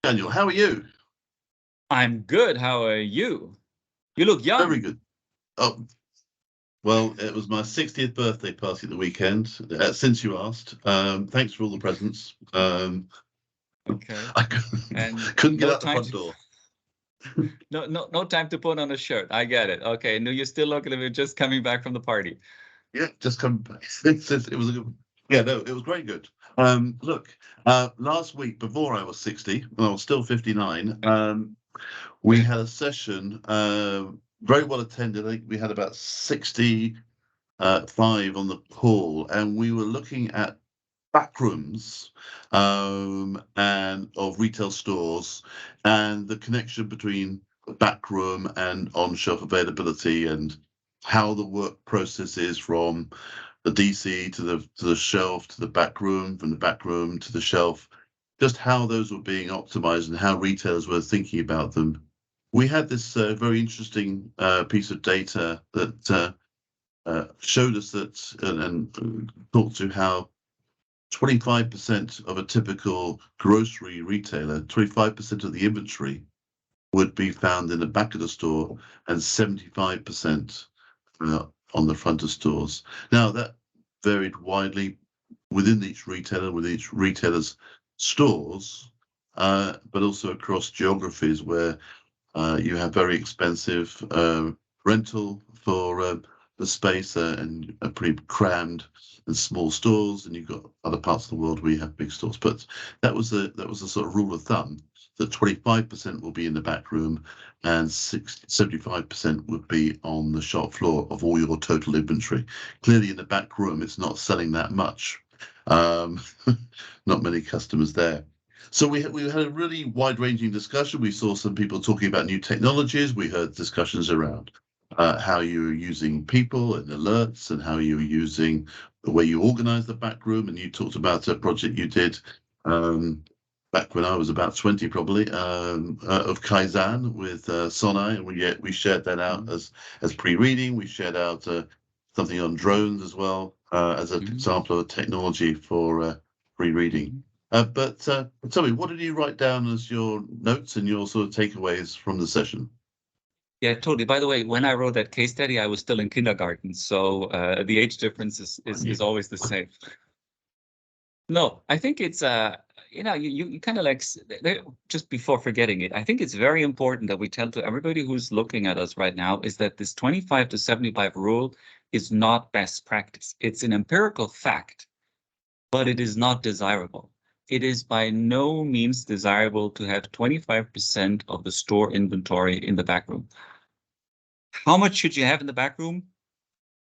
Daniel, how are you? I'm good. How are you? You look Very young. good. Oh, well, it was my 60th birthday party at the weekend. Since you asked, thanks for all the presents. Okay. I And couldn't get no out the time front to door. no time to put on a shirt. I get it. Okay. No, you're still looking at me just coming back from the party. Yeah, just come back. It was a good. Yeah, no, it was very good. Look, last week before I was 60, when I was still 59, we had a session, very well attended. I think we had about 65 on the call, and we were looking at backrooms and of retail stores and the connection between the backroom and on-shelf availability and how the work process is from the DC to the shelf to the back room, from the back room to the shelf, just how those were being optimized and how retailers were thinking about them. We had this very interesting piece of data that showed us that and talked to how 25% of a typical grocery retailer, 25% of the inventory would be found in the back of the store and 75% on the front of stores. Now, that varied widely within each retailer, with each retailer's stores, but also across geographies where you have very expensive rental for the space and pretty crammed and small stores, and you've got other parts of the world where you have big stores. But that was a sort of rule of thumb that 25% will be in the back room and 75% would be on the shop floor of all your total inventory. Clearly, in the back room, it's not selling that much. Um, not many customers there. So we had a really wide-ranging discussion. We saw some people talking about new technologies. We heard discussions around how you're using people and alerts and how you're using the way you organize the back room. And you talked about a project you did um, back when I was about 20, probably, of Kaizen with Sonai, and we shared that out Mhm. as pre-reading. We shared out something on drones as well as an Mhm. example of a technology for pre-reading. Mhm. But tell me, what did you write down as your notes and your sort of takeaways from the session? Yeah, totally. By the way, when I wrote that case study, I was still in kindergarten, so the age difference is always the same. No, I think it's you kind of like just before forgetting it. I think it's very important that we tell to everybody who's looking at us right now is that this 25 to 75 rule is not best practice. It's an empirical fact, but it is not desirable. It is by no means desirable to have 25% of the store inventory in the back room. How much should you have in the back room?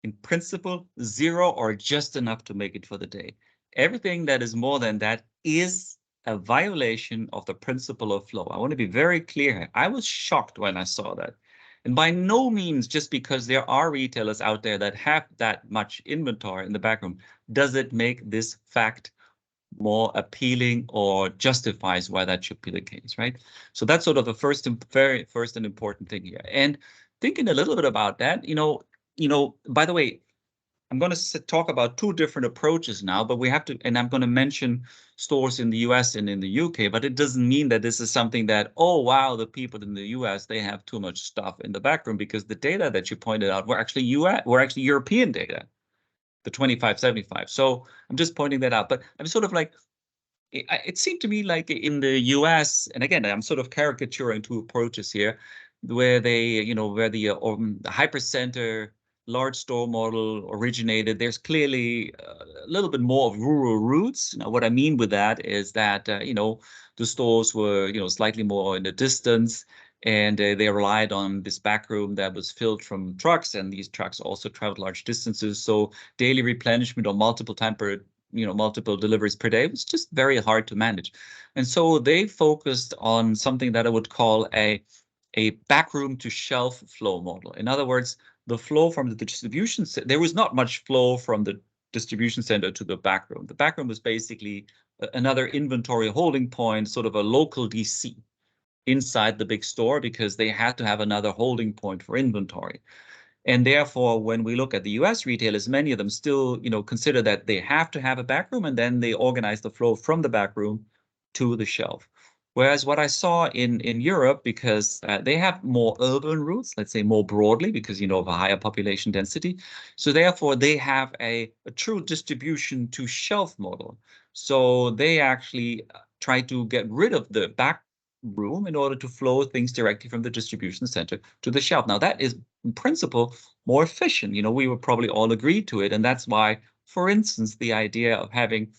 In principle, zero or just enough to make it for the day. Everything that is more than that is a violation of the principle of flow. I want to be very clear here. I was shocked when I saw that. And by no means, just because there are retailers out there that have that much inventory in the backroom, does it make this fact more appealing or justifies why that should be the case, right? So that's sort of the very first and important thing here. And thinking a little bit about that, by the way, I'm going to talk about two different approaches now, but we have to, and I'm going to mention stores in the US and in the UK, but it doesn't mean that this is something that, oh, wow, the people in the US, they have too much stuff in the backroom, because the data that you pointed out were actually European data, the 25-75. So I'm just pointing that out. But I'm sort of like, it seemed to me like in the US, and again, I'm sort of caricaturing two approaches here, where where the hypercenter large store model originated. There's clearly a little bit more of rural roots. Now, what I mean with that is that, the stores were, slightly more in the distance, and they relied on this back room that was filled from trucks, and these trucks also traveled large distances. So daily replenishment or multiple deliveries per day was just very hard to manage. And so they focused on something that I would call a backroom to shelf flow model. In other words, the flow from the distribution center, there was not much flow from the distribution center to the backroom. The backroom was basically another inventory holding point, sort of a local DC inside the big store, because they had to have another holding point for inventory. And therefore, when we look at the US retailers, many of them still, consider that they have to have a backroom, and then they organize the flow from the backroom to the shelf. Whereas what I saw in Europe, because they have more urban routes, let's say more broadly, because of a higher population density. So therefore, they have a true distribution to shelf model. So they actually try to get rid of the back room in order to flow things directly from the distribution center to the shelf. Now that is in principle more efficient. We would probably all agree to it, and that's why, for instance, the idea of having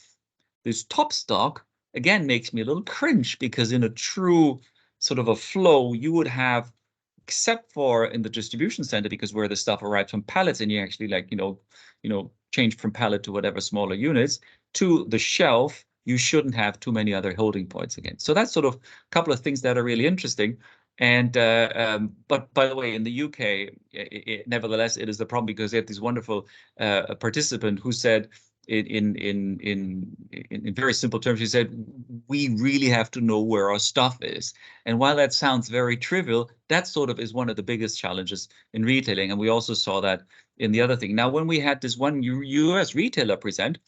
this top stock again makes me a little cringe, because in a true sort of a flow, you would have, except for in the distribution center, because where the stuff arrives from pallets and you actually change from pallet to whatever smaller units to the shelf, you shouldn't have too many other holding points again. So that's sort of a couple of things that are really interesting. And but by the way, in the UK, nevertheless, it is the problem, because they had this wonderful participant who said, in very simple terms, he said, we really have to know where our stuff is. And while that sounds very trivial, that sort of is one of the biggest challenges in retailing. And we also saw that in the other thing. Now, when we had this one US retailer present,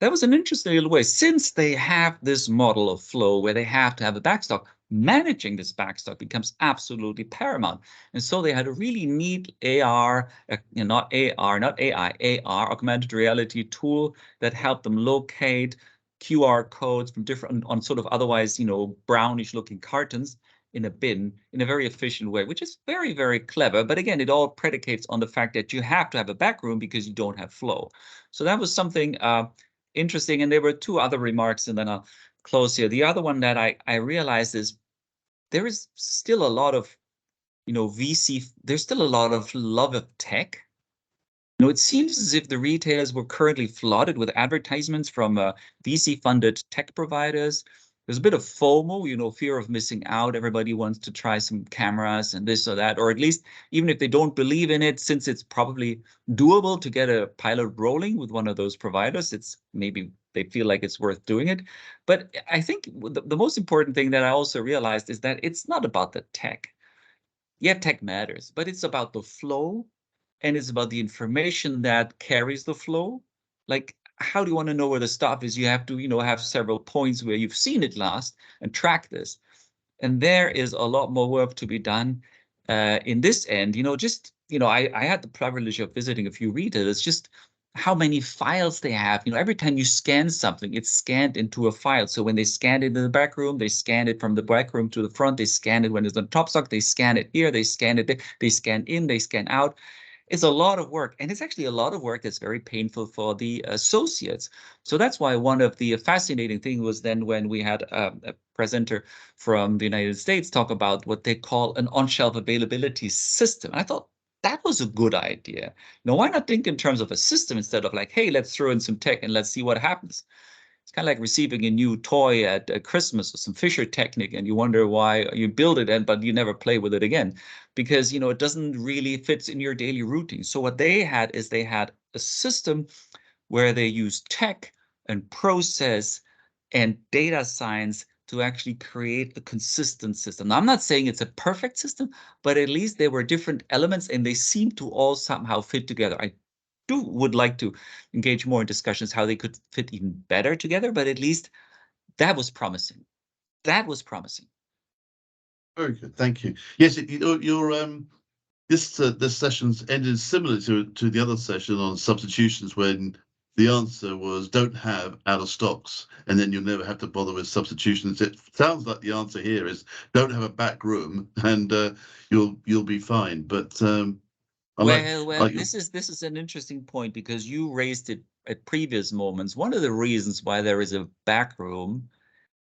that was an interesting little way. Since they have this model of flow where they have to have a backstock, managing this backstock becomes absolutely paramount. And so they had a really neat AR, not AI, AR, augmented reality tool that helped them locate QR codes from different, on sort of otherwise, brownish looking cartons in a bin in a very efficient way, which is very, very clever. But again, it all predicates on the fact that you have to have a back room because you don't have flow. So that was something interesting. And there were two other remarks, and then I'll close here. The other one that I realized is there is still a lot of, VC, there's still a lot of love of tech. It seems as if the retailers were currently flooded with advertisements from VC-funded tech providers. There's a bit of FOMO, fear of missing out. Everybody wants to try some cameras and this or that, or at least even if they don't believe in it, since it's probably doable to get a pilot rolling with one of those providers, it's maybe they feel like it's worth doing it. But I think the most important thing that I also realized is that it's not about the tech. Yeah, tech matters, but it's about the flow, and it's about the information that carries the flow. Like, how do you want to know where the stuff is? You have to, have several points where you've seen it last and track this. And there is a lot more work to be done in this end. I had the privilege of visiting a few retailers, just how many files they have. Every time you scan something, it's scanned into a file. So when they scan it in the back room, they scan it from the back room to the front. They scan it when it's on top stock. They scan it here. They scan it there. They scan in. They scan out. It's a lot of work, and it's actually a lot of work that's very painful for the associates. So that's why one of the fascinating things was then when we had a presenter from the United States talk about what they call an on-shelf availability system. And I thought that was a good idea. Why not think in terms of a system instead of like, hey, let's throw in some tech and let's see what happens. It's kind of like receiving a new toy at Christmas or some Fisher Technic, and you wonder why you build it, but you never play with it again, because it doesn't really fit in your daily routine. So what they had is they had a system where they used tech and process and data science to actually create the consistent system. Now, I'm not saying it's a perfect system, but at least there were different elements and they seem to all somehow fit together. I would like to engage more in discussions how they could fit even better together, but at least that was promising. That was promising. Very good, thank you. Yes, this session's ended similar to the other session on substitutions, when the answer was don't have out of stocks, and then you'll never have to bother with substitutions. It sounds like the answer here is don't have a back room, and you'll be fine. But this is an interesting point, because you raised it at previous moments. One of the reasons why there is a back room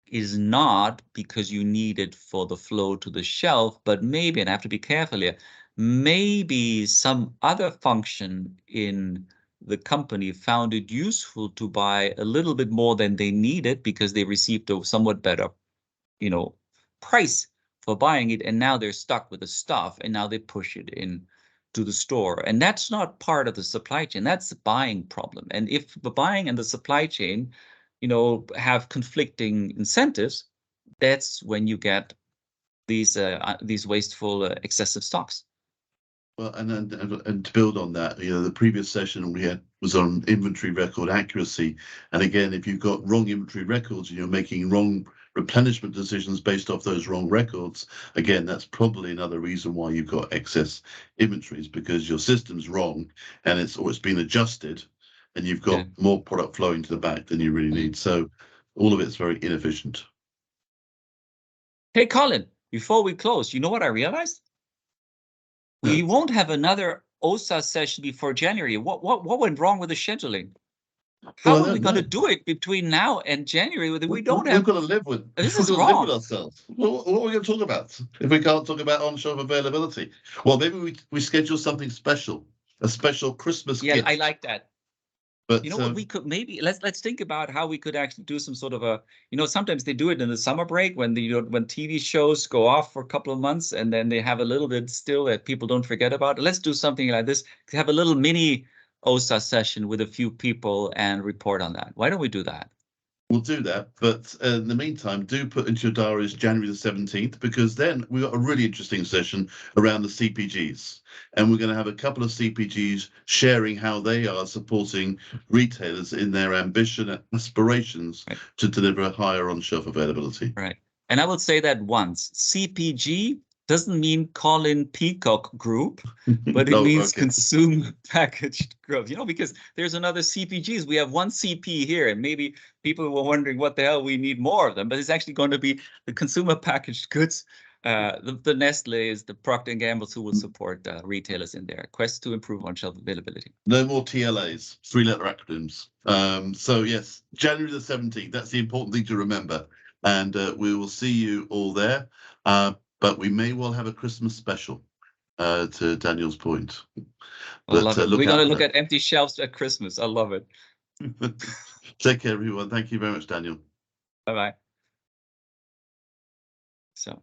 is not because you need it for the flow to the shelf, but maybe, and I have to be careful here, maybe some other function in the company found it useful to buy a little bit more than they needed because they received a somewhat better, price for buying it, and now they're stuck with the stuff, and now they push it in to the store. And that's not part of the supply chain. That's the buying problem. And if the buying and the supply chain, have conflicting incentives, that's when you get these wasteful, excessive stocks. Well, and to build on that, the previous session we had was on inventory record accuracy. And again, if you've got wrong inventory records and you're making wrong replenishment decisions based off those wrong records, again, that's probably another reason why you've got excess inventories, because your system's wrong and it's been adjusted and you've got more product flowing to the back than you really need. So all of it's very inefficient. Hey, Colin, before we close, you know what I realized? We won't have another OSA session before January. What went wrong with the scheduling? How are we going to do it between now and January? We don't have. We've got to live with. This is Live wrong. with ourselves. What are we going to talk about if we can't talk about on-shelf availability? Well, maybe we schedule something special, a special Christmas Yeah, gift. I like that. But you know what, we could maybe let's think about how we could actually do some sort of a, sometimes they do it in the summer break when when TV shows go off for a couple of months and then they have a little bit still that people don't forget about. Let's do something like this, have a little mini OSA session with a few people and report on that. Why don't we do that? We'll do that, but in the meantime, do put into your diaries January the 17th, because then we've got a really interesting session around the CPGs. And we're going to have a couple of CPGs sharing how they are supporting retailers in their ambition and aspirations to deliver higher on-shelf availability. Right. And I will say that once, CPG doesn't mean Colin Peacock Group, but it means consumer packaged goods, because there's another CPGs. We have one CP here, and maybe people were wondering what the hell we need more of them, but it's actually going to be the consumer packaged goods. The Nestle's, the Procter & Gamble's, who will support retailers in their quest to improve on-shelf availability. No more TLAs, 3-letter acronyms. So yes, January the 17th, that's the important thing to remember. And we will see you all there. But we may well have a Christmas special, to Daniel's point. I love it. We're going to look at empty shelves at Christmas. I love it. Take care, everyone. Thank you very much, Daniel. Bye-bye. So.